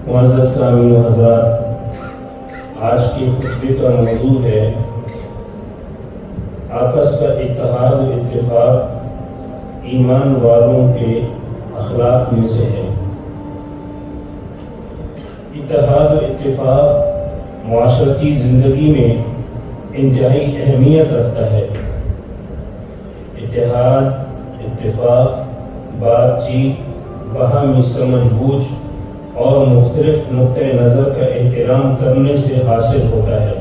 معزز سامعین و حضرات، آج کے خطبے کا موضوع ہے آپس کا اتحاد و اتفاق ایمان والوں کے اخلاق میں سے ہے۔ اتحاد و اتفاق معاشرتی زندگی میں انتہائی اہمیت رکھتا ہے۔ اتحاد، اتفاق، بات چیت، باہمی سمجھ بوجھ اور مختلف نقطۂ نظر کا احترام کرنے سے حاصل ہوتا ہے۔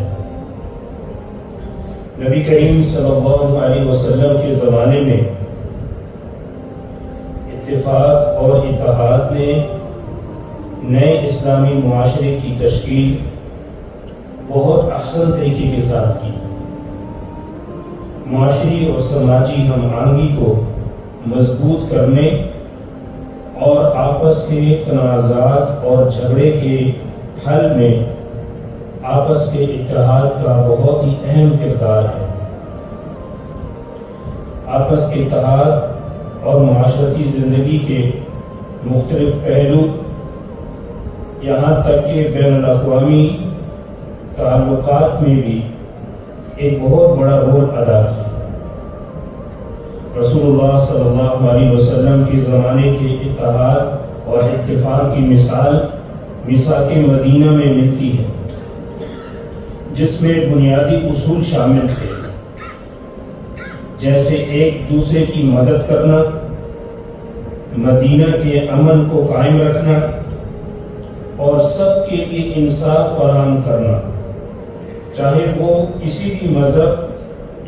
نبی کریم صلی اللہ علیہ وسلم کے زمانے میں اتفاق اور اتحاد نے نئے اسلامی معاشرے کی تشکیل بہت احسن طریقے کے ساتھ کی۔ معاشری اور سماجی ہم آہنگی کو مضبوط کرنے اور آپس کے تنازعات اور جھگڑے کے حل میں آپس کے اتحاد کا بہت ہی اہم کردار ہے۔ آپس کے اتحاد اور معاشرتی زندگی کے مختلف پہلو، یہاں تک کہ بین الاقوامی تعلقات میں بھی ایک بہت بڑا رول ادا کیا۔ رسول اللہ صلی اللہ علیہ وسلم کے زمانے کے اتحاد اور اتفاق کی مثال میثاق مدینہ میں ملتی ہے، جس میں بنیادی اصول شامل تھے، جیسے ایک دوسرے کی مدد کرنا، مدینہ کے امن کو قائم رکھنا اور سب کے لیے انصاف فراہم کرنا، چاہے وہ کسی بھی مذہب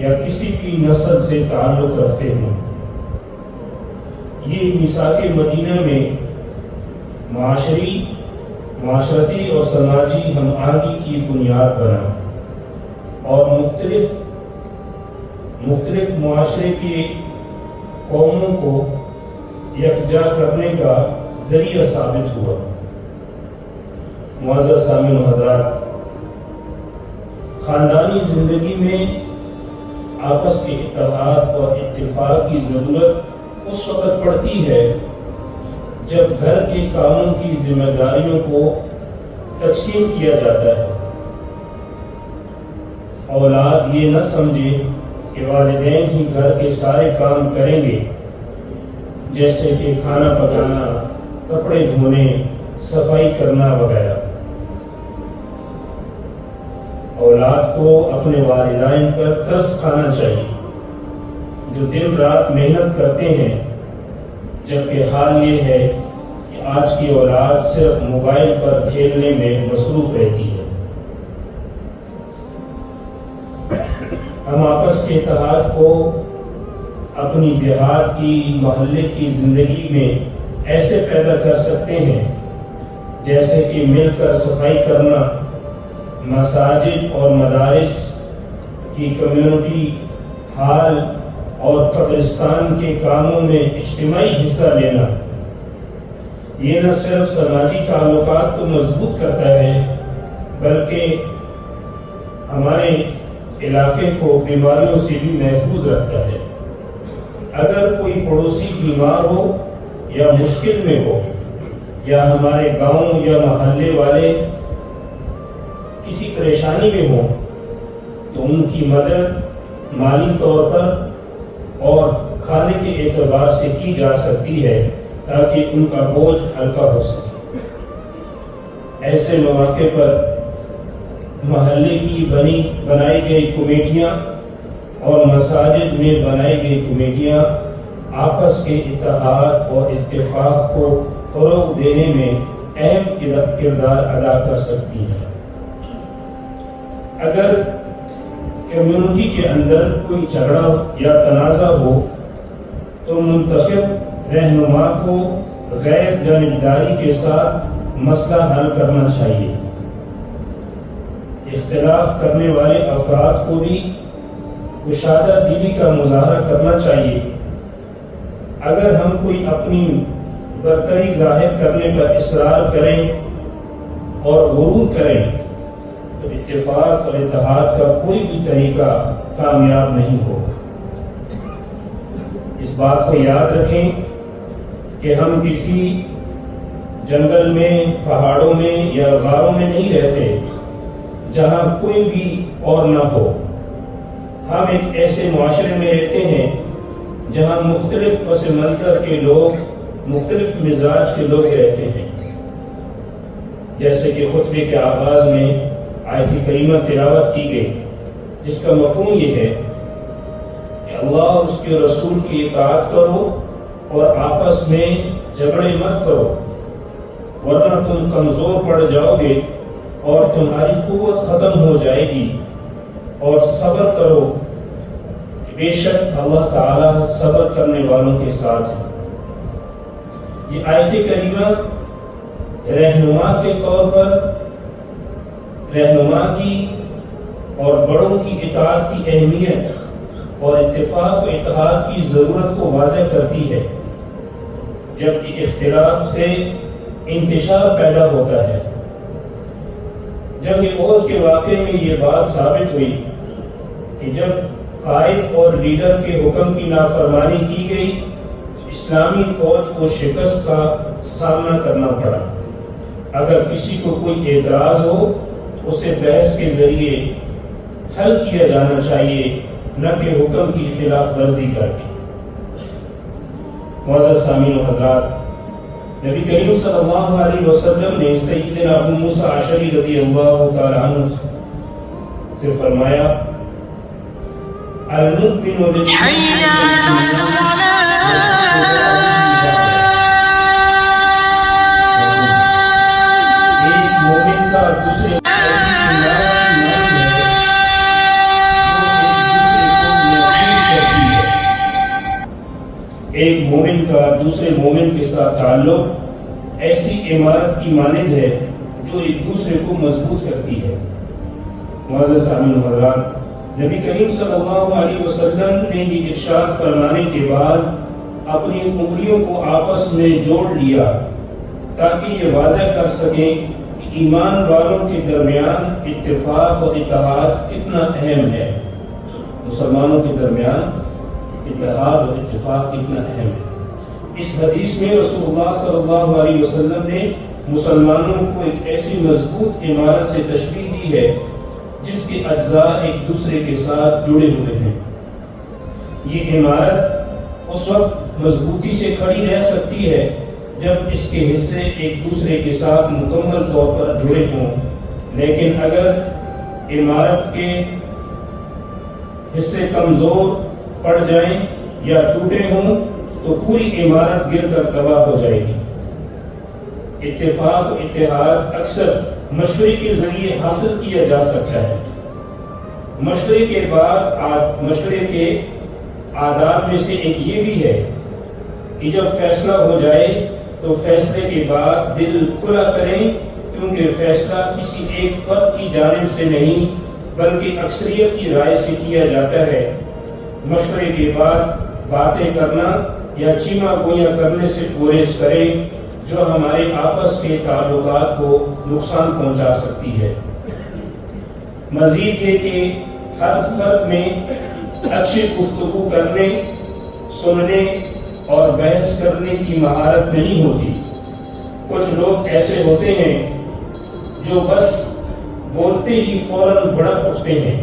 یا کسی بھی نسل سے تعلق رکھتے ہوں۔ یہ میثاق مدینہ میں معاشرتی اور سماجی ہم آہنگی کی بنیاد بنا اور مختلف معاشرے کی قوموں کو یکجا کرنے کا ذریعہ ثابت ہوا۔ معزز سامعین و حضرات، خاندانی زندگی میں آپس کے اتحاد اور اتفاق کی ضرورت اس وقت پڑتی ہے جب گھر کے کاموں کی ذمہ داریوں کو تقسیم کیا جاتا ہے۔ اولاد یہ نہ سمجھے کہ والدین ہی گھر کے سارے کام کریں گے، جیسے کہ کھانا پکانا، کپڑے دھونے، صفائی کرنا وغیرہ۔ اولاد کو اپنے والدین پر ترس کھانا چاہیے، جو دن رات محنت کرتے ہیں، جبکہ حال یہ ہے کہ آج کی اولاد صرف موبائل پر کھیلنے میں مصروف رہتی ہے۔ ہم آپس کے اتحاد کو اپنی دیہات کی، محلے کی زندگی میں ایسے پیدا کر سکتے ہیں جیسے کہ مل کر صفائی کرنا، مساجد اور مدارس کی کمیونٹی ہال اور قبرستان کے کاموں میں اجتماعی حصہ لینا۔ یہ نہ صرف سماجی تعلقات کو مضبوط کرتا ہے بلکہ ہمارے علاقے کو بیماریوں سے بھی محفوظ رکھتا ہے۔ اگر کوئی پڑوسی بیمار ہو یا مشکل میں ہو، یا ہمارے گاؤں یا محلے والے کسی پریشانی میں ہوں، تو ان کی مدد مالی طور پر اور کھانے کے اعتبار سے کی جا سکتی ہے تاکہ ان کا بوجھ ہلکا ہو سکے۔ ایسے مواقع پر محلے کی بنائی گئی کمیٹیاں اور مساجد میں بنائی گئی کمیٹیاں آپس کے اتحاد اور اتفاق کو فروغ دینے میں اہم کردار ادا کر سکتی ہیں۔ اگر کمیونٹی کے اندر کوئی جھگڑا یا تنازع ہو تو منتخب رہنما کو غیر جانبداری کے ساتھ مسئلہ حل کرنا چاہیے۔ اختلاف کرنے والے افراد کو بھی کشادہ دلی کا مظاہرہ کرنا چاہیے۔ اگر ہم کوئی اپنی برتری ظاہر کرنے پر اصرار کریں اور غرور کریں تو اتفاق اور اتحاد کا کوئی بھی طریقہ کامیاب نہیں ہوگا۔ اس بات کو یاد رکھیں کہ ہم کسی جنگل میں، پہاڑوں میں یا غاروں میں نہیں رہتے جہاں کوئی بھی اور نہ ہو۔ ہم ایک ایسے معاشرے میں رہتے ہیں جہاں مختلف پس منظر کے لوگ، مختلف مزاج کے لوگ رہتے ہیں۔ جیسے کہ خطبے کے آغاز میں آیت کریمہ تلاوت کی گئی، جس کا مفہوم یہ ہے کہ اللہ اور اس کے رسول کی اطاعت کرو اور آپس میں جھگڑے مت کرو، ورنہ تم کمزور پڑ جاؤ گے اور تمہاری قوت ختم ہو جائے گی، اور صبر کرو کہ بے شک اللہ تعالی صبر کرنے والوں کے ساتھ ہے۔ یہ آیت کریمہ رہنما کے طور پر رہنما کی اور بڑوں کی اطاعت کی اہمیت اور اتفاق و اتحاد کی ضرورت کو واضح کرتی ہے، جبکہ اختلاف سے انتشار پیدا ہوتا ہے۔ جنگ احد کے واقعے میں یہ بات ثابت ہوئی کہ جب قائد اور لیڈر کے حکم کی نافرمانی کی گئی، اسلامی فوج کو شکست کا سامنا کرنا پڑا۔ اگر کسی کو کوئی اعتراض ہو، اسے بحث کے ذریعے حل کیا جانا چاہیے، نہ کہ حکم کی خلاف ورزی کر کے۔ معزز سامعین و حضرات، نبی کریم صلی اللہ علیہ وسلم نے سیدنا ابو موسیٰ اشعری رضی اللہ تعالی عنہ سے فرمایا، المؤمن حی علی الصلاۃ، ایک مومن کا دوسرے ایک مومن کا دوسرے مومن کے ساتھ تعلق ایسی عمارت کی مانند ہے جو ایک دوسرے کو مضبوط کرتی ہے۔ معزز سامعین و حضرات، نبی کریم صلی اللہ علیہ وسلم نے یہ ارشاد فرمانے کے بعد اپنی انگلیوں کو آپس میں جوڑ لیا تاکہ یہ واضح کر سکیں کہ ایمان والوں کے درمیان اتفاق اور اتحاد کتنا اہم ہے، مسلمانوں کے درمیان اتحاد اور اتفاق کتنا اہم ہے۔ اس حدیث میں رسول اللہ صلی اللہ علیہ وسلم نے مسلمانوں کو ایک ایسی مضبوط عمارت سے تشبیہ دی ہے جس کے اجزاء ایک دوسرے کے ساتھ جڑے ہوئے ہیں۔ یہ عمارت اس وقت مضبوطی سے کھڑی رہ سکتی ہے جب اس کے حصے ایک دوسرے کے ساتھ مکمل طور پر جڑے ہوں، لیکن اگر عمارت کے حصے کمزور پڑ جائیں یا ٹوٹے ہوں تو پوری عمارت گر کر تباہ ہو جائے گی۔ اتفاق و اتحاد اکثر مشورے کے ذریعے حاصل کیا جا سکتا ہے۔ مشورے کے آداب میں سے ایک یہ بھی ہے کہ جب فیصلہ ہو جائے تو فیصلے کے بعد دل کھلا کریں، کیونکہ فیصلہ کسی ایک فرد کی جانب سے نہیں بلکہ اکثریت کی رائے سے کیا جاتا ہے۔ مشورے کے بعد باتیں کرنا یا چیما گوئیاں کرنے سے گریز کریں جو ہمارے آپس کے تعلقات کو نقصان پہنچا سکتی ہے۔ مزید یہ کہ ہر فرد میں اچھی گفتگو کرنے، سننے اور بحث کرنے کی مہارت نہیں ہوتی۔ کچھ لوگ ایسے ہوتے ہیں جو بس بولتے ہی فوراً بھڑک اٹھتے ہیں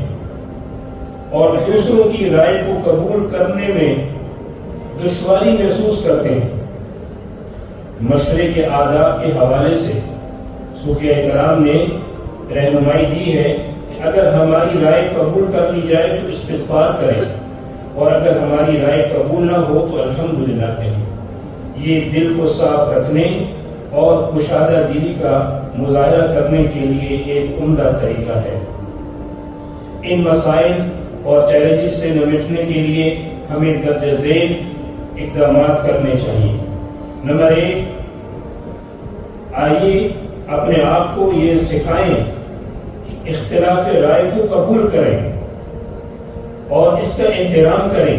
اور دوسروں کی رائے کو قبول کرنے میں دشواری محسوس کرتے ہیں۔ مشورے کے آداب کے حوالے سے صوفیاء کرام نے رہنمائی دی ہے کہ اگر ہماری رائے قبول کر لی جائے تو استغفار کریں، اور اگر ہماری رائے قبول نہ ہو تو الحمدللہ کہیں۔ یہ دل کو صاف رکھنے اور کشادہ دلی کا مظاہرہ کرنے کے لیے ایک عمدہ طریقہ ہے۔ ان مسائل اور چیلنجز سے نمٹنے کے لیے ہمیں درج ذیل اقدامات کرنے چاہیے۔ نمبر 1، آئیے اپنے آپ کو یہ سکھائیں کہ اختلاف رائے کو قبول کریں اور اس کا احترام کریں۔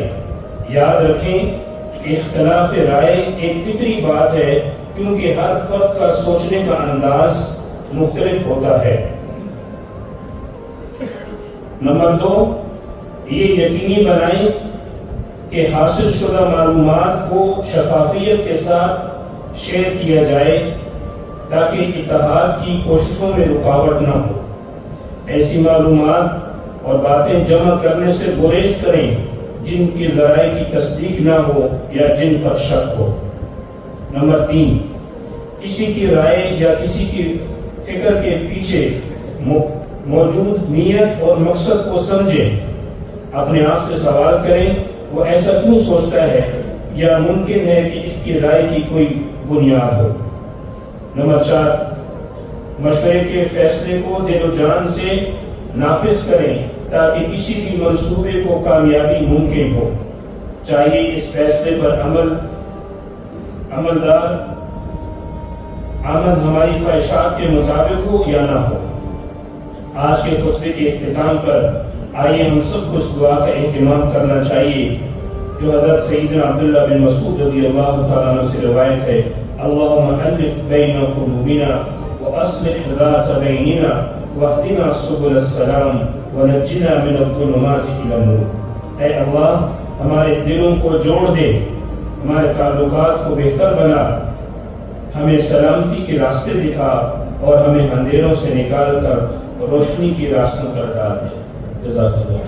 یاد رکھیں کہ اختلاف رائے ایک فطری بات ہے، کیونکہ ہر فرد کا سوچنے کا انداز مختلف ہوتا ہے۔ نمبر 2، یہ یقینی بنائیں کہ حاصل شدہ معلومات کو شفافیت کے ساتھ شیئر کیا جائے تاکہ اتحاد کی کوششوں میں رکاوٹ نہ ہو۔ ایسی معلومات اور باتیں جمع کرنے سے گریز کریں جن کی ذرائع کی تصدیق نہ ہو یا جن پر شک ہو۔ نمبر 3، کسی کی رائے یا کسی کی فکر کے پیچھے موجود نیت اور مقصد کو سمجھیں۔ اپنے آپ سے سوال کریں وہ ایسا کیوں سوچتا ہے، یا ممکن ہے کہ اس کی رائے کی کوئی بنیاد ہو۔ نمبر 4، مشورے کے فیصلے کو دل و جان سے نافذ کریں تاکہ کسی بھی منصوبے کو کامیابی ممکن ہو، چاہیے اس فیصلے پر عمل ہماری خواہشات کے مطابق ہو یا نہ ہو۔ آج کے خطبے کے اختتام پر آئیے ہم سب کو اس دعا کا اہتمام کرنا چاہیے جو حضرت سیدنا عبداللہ بن مسعود رضی اللہ تعالیٰ عنہ سے روایت ہے: اللہم الف بین قلوبنا واصلح ذات بیننا واہدنا سبل السلام ونجنا من الظلمات الی النور۔ اے اللہ، ہمارے دلوں کو جوڑ دے، ہمارے تعلقات کو بہتر بنا، ہمیں سلامتی کے راستے دکھا اور ہمیں اندھیروں سے نکال کر روشنی کی راستوں پر ڈال دے۔ جزاک اللہ۔